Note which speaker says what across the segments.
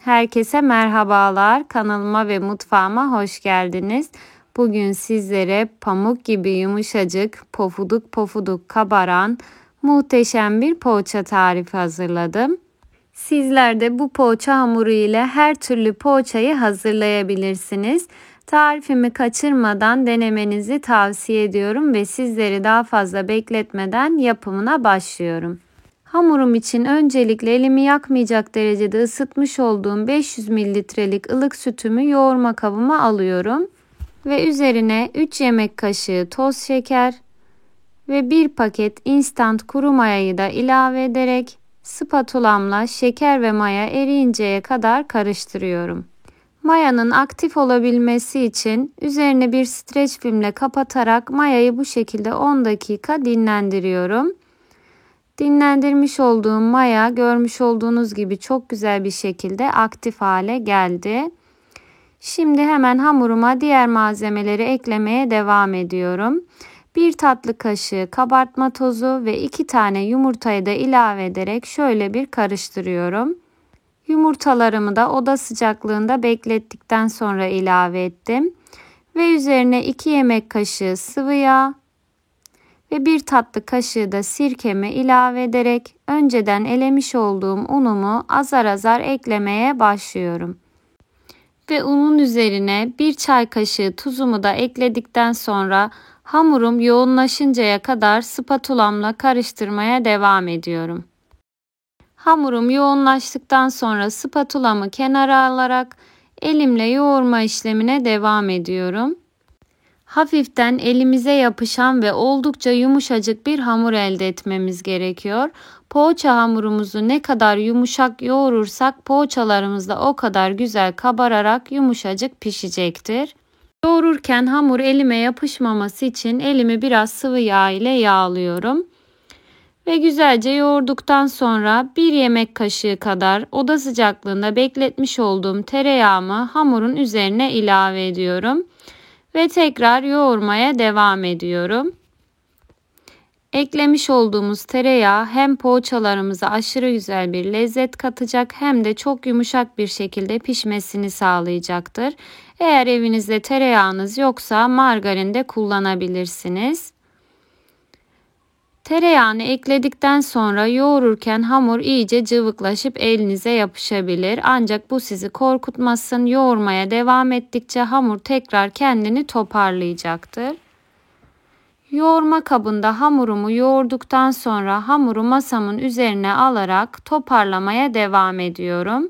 Speaker 1: Herkese merhabalar. Kanalıma ve mutfağıma hoş geldiniz. Bugün sizlere pamuk gibi yumuşacık, pofuduk pofuduk kabaran muhteşem bir poğaça tarifi hazırladım. Sizler de bu poğaça hamuru ile her türlü poğaçayı hazırlayabilirsiniz. Tarifimi kaçırmadan denemenizi tavsiye ediyorum ve sizleri daha fazla bekletmeden yapımına başlıyorum. Hamurum için öncelikle elimi yakmayacak derecede ısıtmış olduğum 500 mililitrelik ılık sütümü yoğurma kabıma alıyorum. Ve üzerine 3 yemek kaşığı toz şeker ve 1 paket instant kuru mayayı da ilave ederek spatulamla şeker ve maya eriyinceye kadar karıştırıyorum. Mayanın aktif olabilmesi için üzerine bir streç filmle kapatarak mayayı bu şekilde 10 dakika dinlendiriyorum. Dinlendirmiş olduğum maya görmüş olduğunuz gibi çok güzel bir şekilde aktif hale geldi. Şimdi hemen hamuruma diğer malzemeleri eklemeye devam ediyorum. 1 tatlı kaşığı kabartma tozu ve 2 tane yumurtayı da ilave ederek şöyle bir karıştırıyorum. Yumurtalarımı da oda sıcaklığında beklettikten sonra ilave ettim. Ve üzerine 2 yemek kaşığı sıvı yağ ve 1 tatlı kaşığı da sirkemi ilave ederek önceden elemiş olduğum unumu azar azar eklemeye başlıyorum. Ve unun üzerine 1 çay kaşığı tuzumu da ekledikten sonra hamurum yoğunlaşıncaya kadar spatulamla karıştırmaya devam ediyorum. Hamurum yoğunlaştıktan sonra spatulamı kenara alarak elimle yoğurma işlemine devam ediyorum. Hafiften elimize yapışan ve oldukça yumuşacık bir hamur elde etmemiz gerekiyor. Poğaça hamurumuzu ne kadar yumuşak yoğurursak poğaçalarımız da o kadar güzel kabararak yumuşacık pişecektir. Yoğururken hamur elime yapışmaması için elimi biraz sıvı yağ ile yağlıyorum. Ve güzelce yoğurduktan sonra 1 yemek kaşığı kadar oda sıcaklığında bekletmiş olduğum tereyağımı hamurun üzerine ilave ediyorum. Ve tekrar yoğurmaya devam ediyorum. Eklemiş olduğumuz tereyağı hem poğaçalarımıza aşırı güzel bir lezzet katacak hem de çok yumuşak bir şekilde pişmesini sağlayacaktır. Eğer evinizde tereyağınız yoksa margarin de kullanabilirsiniz. Tereyağını ekledikten sonra yoğururken hamur iyice cıvıklaşıp elinize yapışabilir. Ancak bu sizi korkutmasın. Yoğurmaya devam ettikçe hamur tekrar kendini toparlayacaktır. Yoğurma kabında hamurumu yoğurduktan sonra hamuru masamın üzerine alarak toparlamaya devam ediyorum.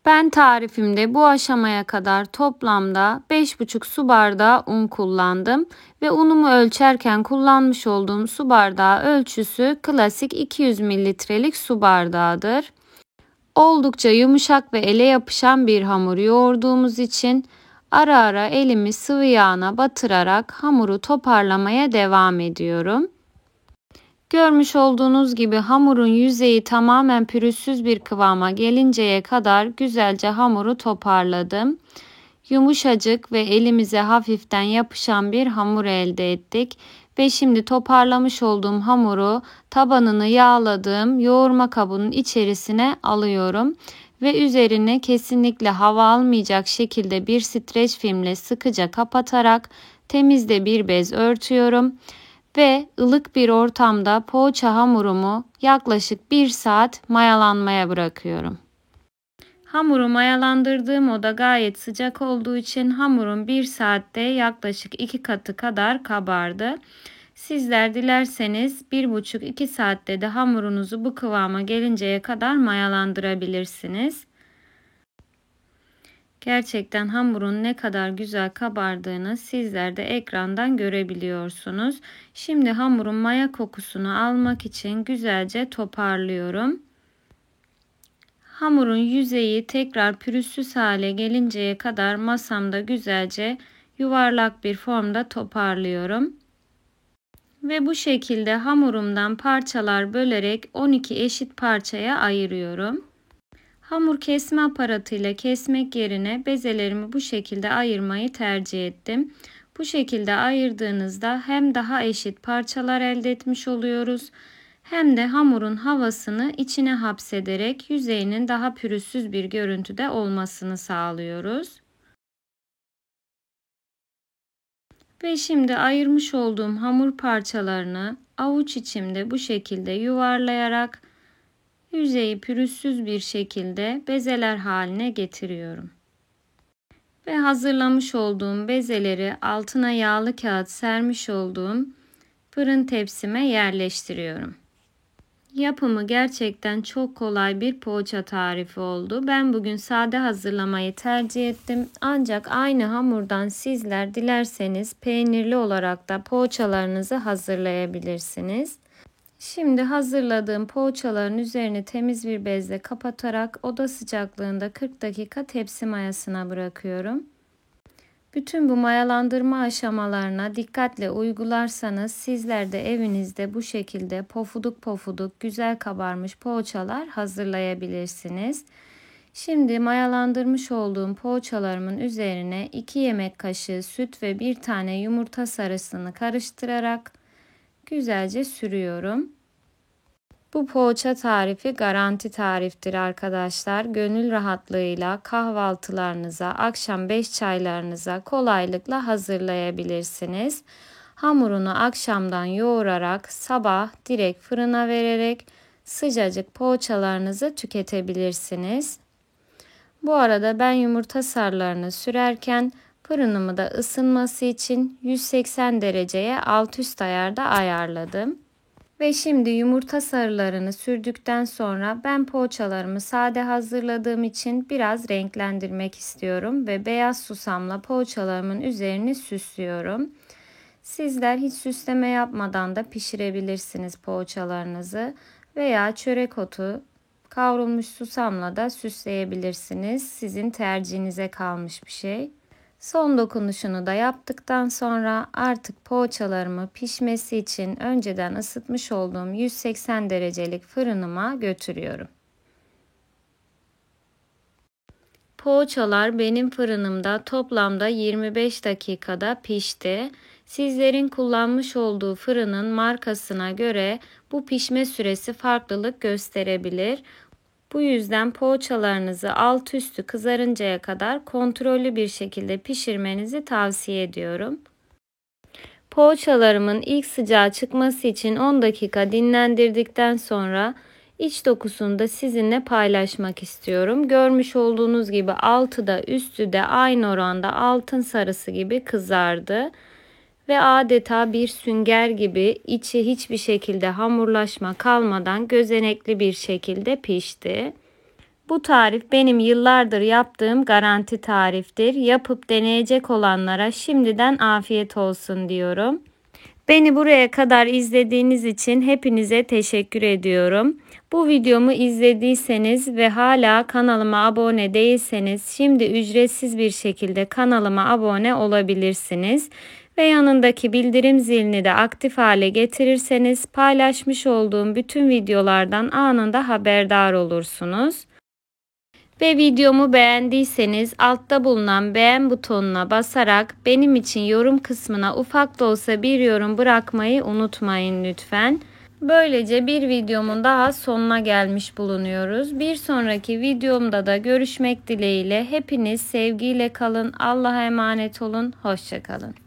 Speaker 1: Ben tarifimde bu aşamaya kadar toplamda 5,5 su bardağı un kullandım ve unumu ölçerken kullanmış olduğum su bardağı ölçüsü klasik 200 mililitrelik su bardağıdır. Oldukça yumuşak ve ele yapışan bir hamur yoğurduğumuz için ara ara elimi sıvı yağına batırarak hamuru toparlamaya devam ediyorum. Görmüş olduğunuz gibi hamurun yüzeyi tamamen pürüzsüz bir kıvama gelinceye kadar güzelce hamuru toparladım. Yumuşacık ve elimize hafiften yapışan bir hamur elde ettik. Ve şimdi toparlamış olduğum hamuru tabanını yağladığım yoğurma kabının içerisine alıyorum. Ve üzerine kesinlikle hava almayacak şekilde bir streç filmle sıkıca kapatarak temiz de bir bez örtüyorum. Ve ılık bir ortamda poğaça hamurumu yaklaşık 1 saat mayalanmaya bırakıyorum. Hamuru mayalandırdığım oda gayet sıcak olduğu için hamurum 1 saatte yaklaşık 2 katı kadar kabardı. Sizler dilerseniz 1,5-2 saatte de hamurunuzu bu kıvama gelinceye kadar mayalandırabilirsiniz. Gerçekten hamurun ne kadar güzel kabardığını sizler de ekrandan görebiliyorsunuz. Şimdi hamurun maya kokusunu almak için güzelce toparlıyorum. Hamurun yüzeyi tekrar pürüzsüz hale gelinceye kadar masamda güzelce yuvarlak bir formda toparlıyorum. Ve bu şekilde hamurumdan parçalar bölerek 12 eşit parçaya ayırıyorum. Hamur kesme aparatıyla kesmek yerine bezelerimi bu şekilde ayırmayı tercih ettim. Bu şekilde ayırdığınızda hem daha eşit parçalar elde etmiş oluyoruz hem de hamurun havasını içine hapsederek yüzeyinin daha pürüzsüz bir görüntüde olmasını sağlıyoruz. Ve şimdi ayırmış olduğum hamur parçalarını avuç içimde bu şekilde yuvarlayarak yüzeyi pürüzsüz bir şekilde bezeler haline getiriyorum. Ve hazırlamış olduğum bezeleri altına yağlı kağıt sermiş olduğum fırın tepsime yerleştiriyorum. Yapımı gerçekten çok kolay bir poğaça tarifi oldu. Ben bugün sade hazırlamayı tercih ettim. Ancak aynı hamurdan sizler dilerseniz peynirli olarak da poğaçalarınızı hazırlayabilirsiniz. Şimdi hazırladığım poğaçaların üzerini temiz bir bezle kapatarak oda sıcaklığında 40 dakika tepsi mayasına bırakıyorum. Bütün bu mayalandırma aşamalarına dikkatle uygularsanız sizler de evinizde bu şekilde pofuduk pofuduk güzel kabarmış poğaçalar hazırlayabilirsiniz. Şimdi mayalandırmış olduğum poğaçalarımın üzerine 2 yemek kaşığı süt ve 1 tane yumurta sarısını karıştırarak güzelce sürüyorum. Bu poğaça tarifi garanti tariftir arkadaşlar. Gönül rahatlığıyla kahvaltılarınıza, akşam 5 çaylarınıza kolaylıkla hazırlayabilirsiniz. Hamurunu akşamdan yoğurarak sabah direkt fırına vererek sıcacık poğaçalarınızı tüketebilirsiniz. Bu arada ben yumurta sarılarını sürerken fırınımı da ısınması için 180 dereceye alt üst ayarda ayarladım. Ve şimdi yumurta sarılarını sürdükten sonra ben poğaçalarımı sade hazırladığım için biraz renklendirmek istiyorum ve beyaz susamla poğaçalarımın üzerini süslüyorum. Sizler hiç süsleme yapmadan da pişirebilirsiniz poğaçalarınızı veya çörek otu, kavrulmuş susamla da süsleyebilirsiniz. Sizin tercihinize kalmış bir şey. Son dokunuşunu da yaptıktan sonra artık poğaçalarımı pişmesi için önceden ısıtmış olduğum 180 derecelik fırınıma götürüyorum. Poğaçalar benim fırınımda toplamda 25 dakikada pişti. Sizlerin kullanmış olduğu fırının markasına göre bu pişme süresi farklılık gösterebilir. Bu yüzden poğaçalarınızı alt üstü kızarıncaya kadar kontrollü bir şekilde pişirmenizi tavsiye ediyorum. Poğaçalarımın ilk sıcağı çıkması için 10 dakika dinlendirdikten sonra iç dokusunu da sizinle paylaşmak istiyorum. Görmüş olduğunuz gibi altı da üstü de aynı oranda altın sarısı gibi kızardı. Ve adeta bir sünger gibi içi hiçbir şekilde hamurlaşma kalmadan gözenekli bir şekilde pişti. Bu tarif benim yıllardır yaptığım garanti tariftir. Yapıp deneyecek olanlara şimdiden afiyet olsun diyorum. Beni buraya kadar izlediğiniz için hepinize teşekkür ediyorum. Bu videomu izlediyseniz ve hala kanalıma abone değilseniz şimdi ücretsiz bir şekilde kanalıma abone olabilirsiniz. Ve yanındaki bildirim zilini de aktif hale getirirseniz paylaşmış olduğum bütün videolardan anında haberdar olursunuz. Ve videomu beğendiyseniz altta bulunan beğen butonuna basarak benim için yorum kısmına ufak da olsa bir yorum bırakmayı unutmayın lütfen. Böylece bir videomun daha sonuna gelmiş bulunuyoruz. Bir sonraki videomda da görüşmek dileğiyle hepiniz sevgiyle kalın. Allah'a emanet olun. Hoşça kalın.